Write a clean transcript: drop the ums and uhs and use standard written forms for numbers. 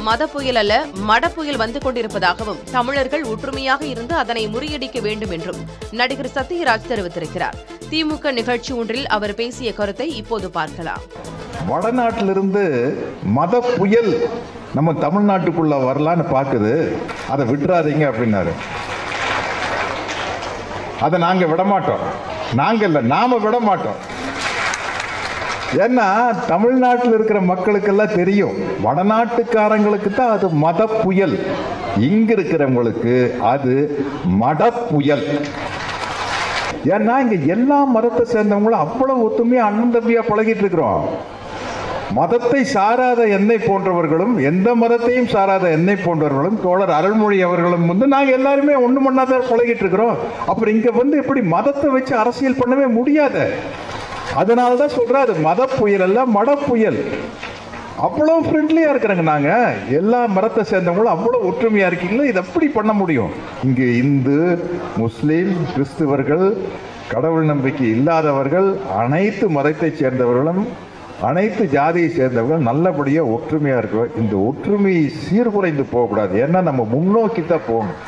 மத புயல் அல்ல மட புயல் வந்து கொண்டிருப்பதாகவும் தமிழர்கள் ஒற்றுமையாக இருந்து அதனை முறியடிக்க வேண்டும் என்றும் நடிகர் சத்யராஜ் தெரிவித்திருக்கிறார். திமுக நிகழ்ச்சி ஒன்றில் அவர் பேசிய கருத்தை இப்போது பார்க்கலாம். வடநாட்டிலிருந்து மத புயல் நம்ம தமிழ்நாட்டுக்குள்ள வரலான்னு பாக்குது, அதை விட்டுறாதீங்க அப்படின்னாரு. அதை நாங்க விடமாட்டோம். நாங்க இல்ல, நாம விடமாட்டோம். ஏன்னா தமிழ்நாட்டில் இருக்கிற மக்களுக்கெல்லாம் தெரியும், வடநாட்டுக்காரங்களுக்கு தான் அது மத புயல், இங்க இருக்கிறவங்களுக்கு அது மட புயல். ஏன்னா இங்க எல்லா மதத்தை சேர்ந்தவங்களும் அவ்வளவு ஒத்துமையா அண்ணன் தம்பியா பழகிட்டு இருக்கிறோம். மதத்தை சாராத என்னை போன்றவர்களும் எந்த மதத்தையும் சாராத என்னை போன்றவர்களும் தோழர் அருள்மொழி அவர்களும் நாங்க எல்லாருமே ஒண்ணு மண்ணாதான் பழகிட்டு இருக்கிறோம். அப்புறம் இங்க எப்படி மதத்தை வச்சு அரசியல் பண்ணவே முடியாது. அதனாலதான் சொல்றேன், அது மத புயல் அல்ல மட புயல். அவ்வளவு ஃப்ரெண்ட்லியா இருக்கிறாங்க. நாங்க எல்லா மதத்தை சேர்ந்தவங்களும் அவ்வளவு ஒற்றுமையா இருக்கீங்களா, இது எப்படி பண்ண முடியும்? இங்கு இந்து, முஸ்லீம், கிறிஸ்துவர்கள், கடவுள் நம்பிக்கை இல்லாதவர்கள், அனைத்து மதத்தை சேர்ந்தவர்களும் அனைத்து ஜாதியை சேர்ந்தவர்கள் நல்லபடியா ஒற்றுமையா இருக்கிறோம். இந்த ஒற்றுமை சீர்குலைந்து போகக்கூடாது. ஏன்னா நம்ம முன்னோக்கி தான் போகணும்.